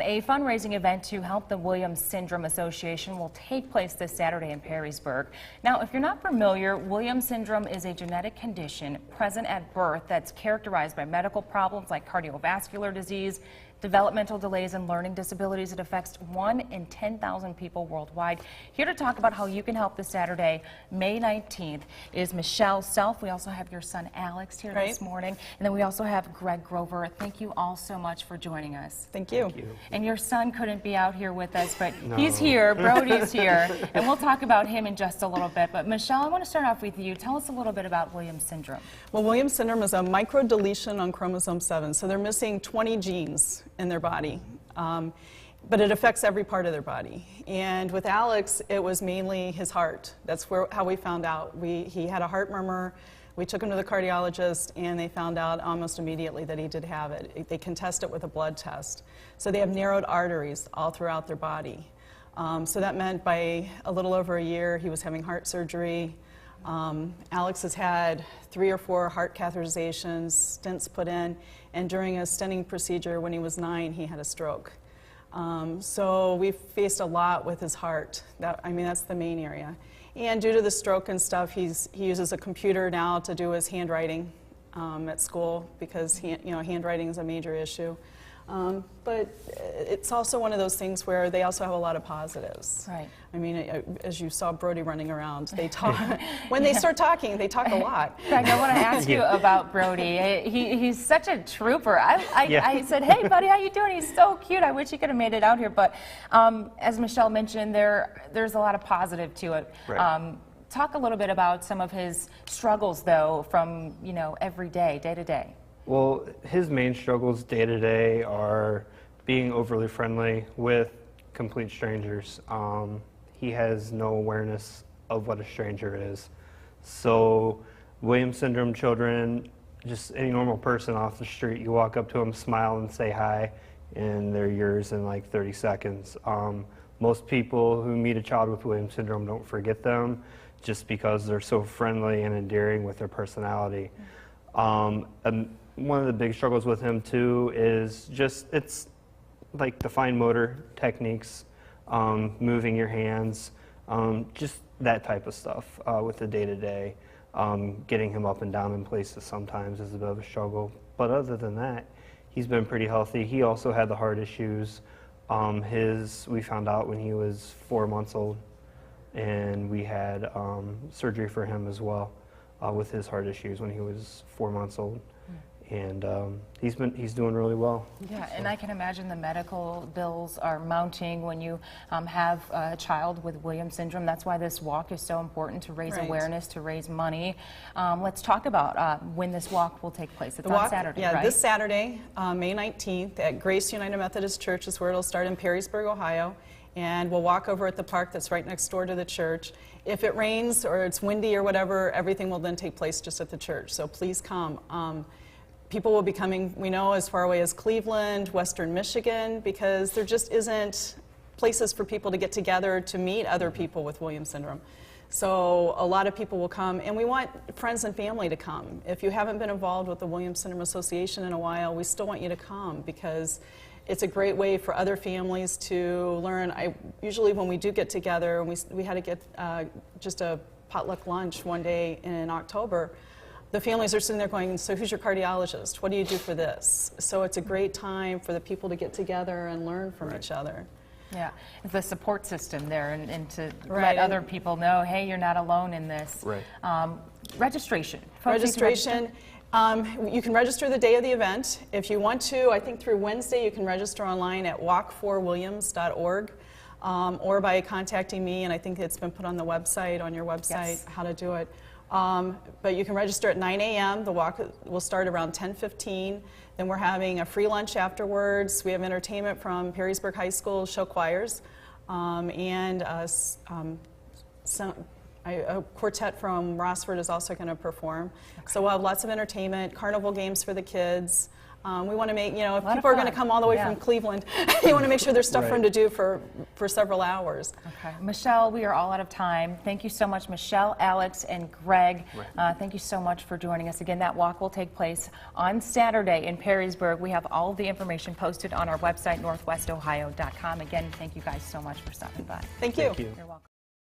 A fundraising event to help the Williams Syndrome Association will take place this Saturday in Perrysburg. Now, if you're not familiar, Williams syndrome is a genetic condition present at birth that's characterized by medical problems like cardiovascular disease, developmental delays, and learning disabilities. It affects 1 in 10,000 people worldwide. Here to talk about how you can help this Saturday, May 19th, is Michelle Self. We also have your son Alex here this morning. And then we also have Greg Grover. Thank you all so much for joining us. Thank you. And your son couldn't be out here with us, but he's here, Brody's here, and we'll talk about him in just a little bit. But Michelle, I want to start off with you. Tell us a little bit about Williams syndrome. Well, Williams syndrome is a microdeletion on chromosome 7, so they're missing 20 genes in their body, but it affects every part of their body. And with Alex, it was mainly his heart. That's how we found out. He had a heart murmur. We took him to the cardiologist, and they found out almost immediately that he did have it. They can test it with a blood test. So they have narrowed arteries all throughout their body. So that meant by a little over a year, he was having heart surgery. Alex has had 3 or 4 heart catheterizations, stents put in, and during a stenting procedure when he was 9, he had a stroke. So we've faced a lot with his heart. That's the main area. And due to the stroke and stuff, he uses a computer now to do his handwriting at school because handwriting is a major issue. But it's also one of those things where they also have a lot of positives. Right. I mean, as you saw Brody running around, they talk. When they start talking, they talk a lot. Greg, I want to ask you about Brody. He's such a trooper. I said, hey, buddy, how you doing? He's so cute. I wish he could have made it out here. But as Michelle mentioned, there's a lot of positive to it. Right. Talk a little bit about some of his struggles, though, from every day, day to day. Well, his main struggles day to day are being overly friendly with complete strangers. He has no awareness of what a stranger is. So Williams syndrome children, just any normal person off the street, you walk up to them, smile and say hi, and they're yours in like 30 seconds. Most people who meet a child with Williams syndrome don't forget them just because they're so friendly and endearing with their personality. One of the big struggles with him too is it's like the fine motor techniques, moving your hands, just that type of stuff with the day-to-day. Getting him up and down in places sometimes is a bit of a struggle, but other than that, he's been pretty healthy. He also had the heart issues. We found out when he was 4 months old, and we had surgery for him as well with his heart issues when he was 4 months old. And he's doing really well. Yeah, and I can imagine the medical bills are mounting when you have a child with Williams syndrome. That's why this walk is so important, to raise awareness, to raise money. Let's talk about when this walk will take place. It's on Saturday, right? This Saturday, May 19th, at Grace United Methodist Church is where it'll start in Perrysburg, Ohio. And we'll walk over at the park that's right next door to the church. If it rains or it's windy or whatever, everything will then take place just at the church. So please come. People will be coming, we know, as far away as Cleveland, Western Michigan, because there just isn't places for people to get together to meet other people with Williams syndrome. So a lot of people will come, and we want friends and family to come. If you haven't been involved with the Williams Syndrome Association in a while, we still want you to come because it's a great way for other families to learn. Usually when we do get together, we had to get just a potluck lunch one day in October. The families are sitting there going, so who's your cardiologist? What do you do for this? So it's a great time for the people to get together and learn from each other. Yeah, the support system there, and to let other people know, hey, you're not alone in this. Right. Registration. Registration. You can register the day of the event. If you want to, I think through Wednesday, you can register online at walk4williams.org or by contacting me, and I think it's been put on the website, on your website, how to do it. But you can register at 9 a.m. The walk will start around 10:15. Then we're having a free lunch afterwards. We have entertainment from Perrysburg High School show choirs and a quartet from Rossford is also going to perform. Okay. So we'll have lots of entertainment, carnival games for the kids. We want to make, if lot of people are going to fun. come all the way Yeah. from Cleveland, you want to make sure there's stuff for them Right. to do for several hours. Okay. Michelle, we are all out of time. Thank you so much, Michelle, Alex, and Greg. Thank you so much for joining us. Again, that walk will take place on Saturday in Perrysburg. We have all of the information posted on our website, northwestohio.com. Again, thank you guys so much for stopping by. Thank you. Thank you. You're welcome.